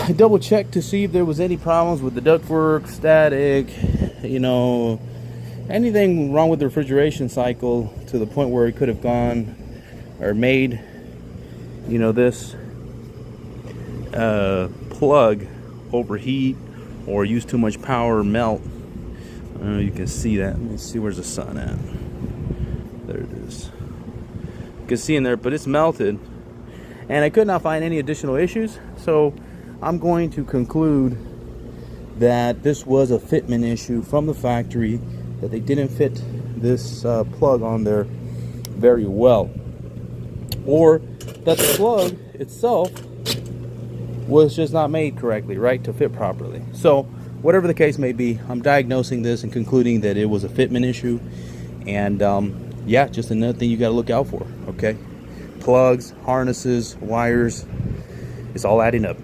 I double checked to see if there was any problems with the ductwork, static, you know, anything wrong with the refrigeration cycle to the point where it could have gone or made, you know, this plug overheat or use too much power or melt. I don't know, you can see that. Let me see, where's the sun at? There it is. You can see in there, but it's melted. And I could not find any additional issues, so I'm going to conclude that this was a fitment issue from the factory, that they didn't fit this plug on there very well, or that the plug itself was just not made correctly, right, to fit properly. So whatever the case may be, I'm diagnosing this and concluding that it was a fitment issue. And yeah, just another thing you got to look out for. Okay, plugs, harnesses, wires, it's all adding up.